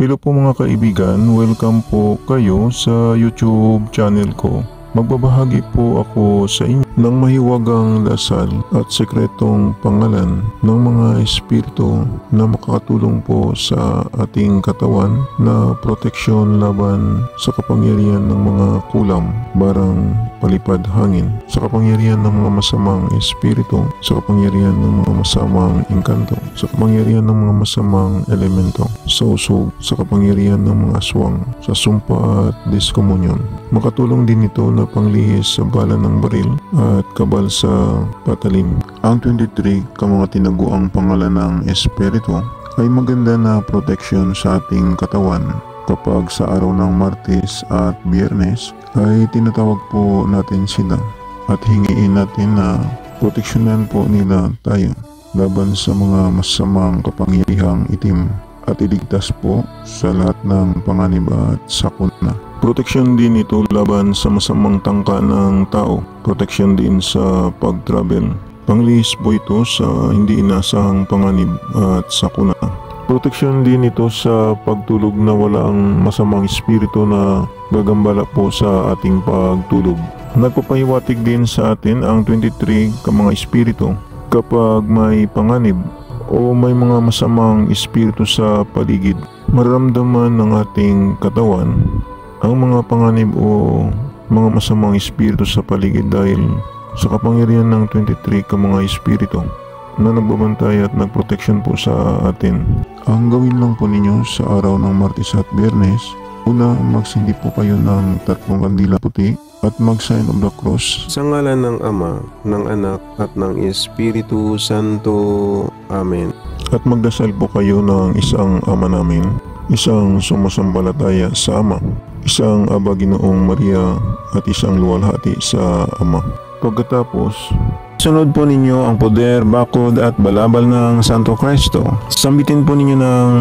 Hello po mga kaibigan, welcome po kayo sa YouTube channel ko. Magbabahagi po ako sa inyo ng mahiwagang dasal at sekretong pangalan ng mga espiritu na makakatulong po sa ating katawan na proteksyon laban sa kapangyarihan ng mga kulam, barang, palipad, hangin, sa kapangyarihan ng mga masamang espiritu, sa kapangyarihan ng mga masamang engkanto, sa kapangyarihan ng mga masamang elemento, sa usog, sa kapangyarihan ng mga aswang, sa sumpa at diskomunyon. Makatulong din ito na panglihis sa bala ng baril at kabal sa patalim. Ang 23 mga tinaguang pangalan ng espiritu ay maganda na protection sa ating katawan. Kapag sa araw ng Martes at Biyernes ay tinatawag po natin sila at hingiin natin na proteksyonan po nila tayo laban sa mga masamang kapangyarihang itim at iligtas po sa lahat ng panganib at sakuna. Proteksyon din ito laban sa masamang tangka ng tao. Proteksyon din sa pag-travel. Panglihis po ito sa hindi inaasahang panganib at sakuna. Proteksyon din ito sa pagtulog na walang masamang espiritu na gagambala po sa ating pagtulog. Nagpapahiwatig din sa atin ang 23 mga espiritu kapag may panganib o may mga masamang espiritu sa paligid. Mararamdaman ng ating katawan ang mga panganib o mga masamang espiritu sa paligid dahil sa kapangyarihan ng 23 mga espiritu na nagbabantay at nagproteksyon po sa atin. Ang gawin lang po ninyo sa araw ng Martes at Biyernes, una, magsindi po kayo ng 3 kandila puti at mag-sign of the cross. Sa ngalan ng Ama, ng Anak at ng Espiritu Santo. Amen. At magdasal po kayo ng isang Ama namin, isang sumasambalataya sa Ama, isang Aba Ginoong Maria at isang luwalhati sa Ama. Pagkatapos, sunod po ninyo ang poder, bakod at balabal ng Santo Cristo. Sambitin po ninyo ng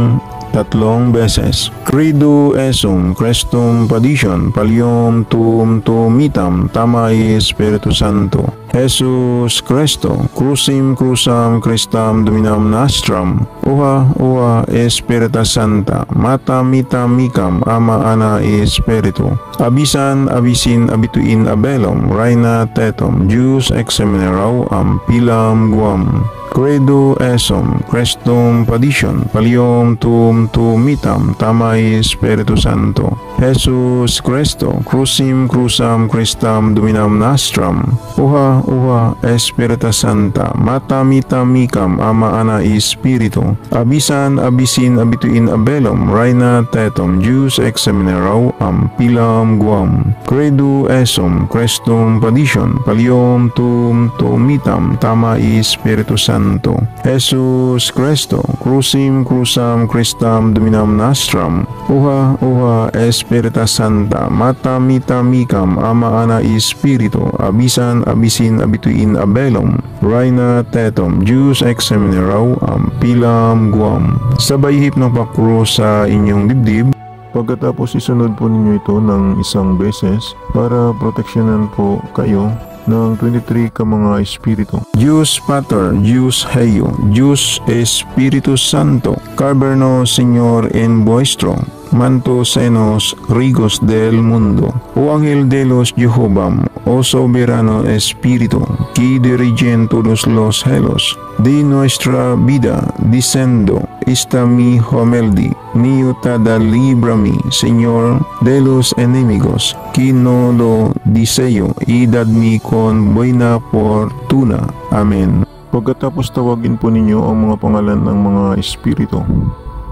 3 beses. Credo esum Christum padicam pallium tuum tumitam tamai Spiritu Santo. Jesus Christo, crucim crucam Christam dominam nostram. Uha Espiritus Santa, mata mita micam ama ana Espiritu. Abisan abisin abituin abelum, reina tetum, Deus exeminarau am pilam guam. Credo esum Christum padicam pallium tuum tumitam tamai Spiritu Santo. Jesus Christo, crucim crucam Christam dominam nostram. Uha Espiritus Santa, mata mita micam ama ana Espiritu. Abisan abisin abituin abelum, reina tetum, Deus exeminarau am pilam guam. Credo esum Christum padicam pallium tuum tumitam tamai Spiritu Santo. Jesus Christo, crucim crucam Christam dominam nostram. Uha Espiritus Santa, mata mita micam ama ana Espiritu. Abisan abisin abituin abelum, reina tetum, Deus exeminarau am pilam guam. Sabay hip ng pakro sa inyong dibdib. Pagkatapos isunod po ninyo ito ng 1 beses para proteksyonan po kayo ng 23 mga espiritu. Deus Pater, Deus Heio, Deus Espiritu Santo, Carberno Señor en vuestro manto senos rigos del mundo. O ángel de los Jehová, o soberano Espíritu, que dirigen todos los cielos de nuestra vida, diciendo, esta mi homeldi, niutada librami, Señor, de los enemigos, que no lo deseo, y dadme con buena fortuna. Amen. Pagkatapos tawagin po ninyo ang mga pangalan ng mga espiritu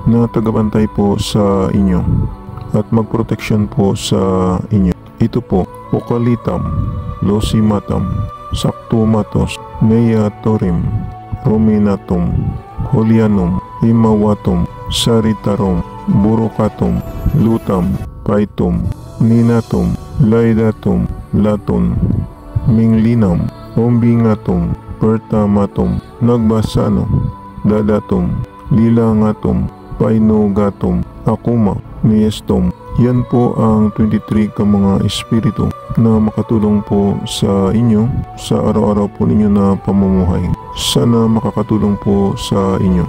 na tagabantay po sa inyo at magproteksyon po sa inyo. Ito po, Pokalitam, Losimatam, Saktumatos, Neatorim, Rominatum, Holianum, Imawatum, Saritarum, Burukatum, Lutam, Paitum, Ninatum, Laidatum, Laton, Minglinam, Ombingatum, Pertamatum, Nagbasanum, Dadatum, Lilangatum, Painugatum, Akuma, Niestum. Yan po ang 23 mga espiritu na makatulong po sa inyo sa araw-araw po ninyo na pamumuhay. Sana makakatulong po sa inyo.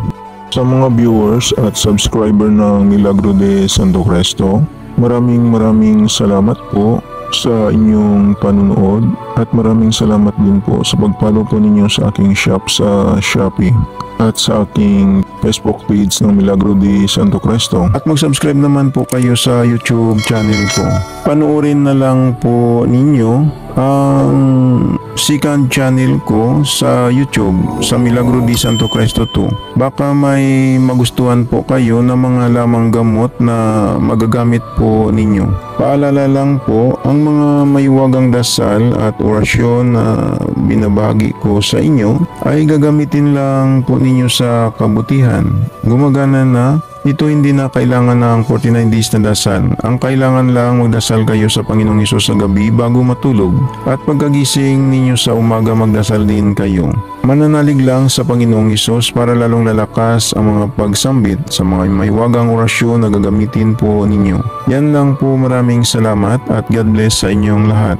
Sa Sa mga viewers at subscriber ng Milagro de Santo Cristo, maraming salamat po sa inyong panunood at maraming salamat din po sa pag-follow po ninyo sa aking shop sa Shopee at sa aking Facebook page ng Milagro de Santo Cristo. At mag-subscribe naman po kayo sa YouTube channel ko. Panoorin na lang po ninyo ang second channel ko sa YouTube sa Milagro de Santo Cristo 2. Baka may magustuhan po kayo na mga lamang gamot na magagamit po ninyo. Paalala lang po, ang mga maywagang dasal at orasyon na binabagi ko sa inyo ay gagamitin lang po ninyo sa kabutihan. Gumagana na. Ito hindi na kailangan ng 49 days na dasal. Ang kailangan lang magdasal kayo sa Panginoong Hesus sa gabi bago matulog. At pagkagising ninyo sa umaga magdasal din kayo. Mananalig lang sa Panginoong Hesus para lalong lalakas ang mga pagsambit sa mga mahiwagang orasyon na gagamitin po ninyo. Yan lang po, maraming salamat at God bless sa inyong lahat.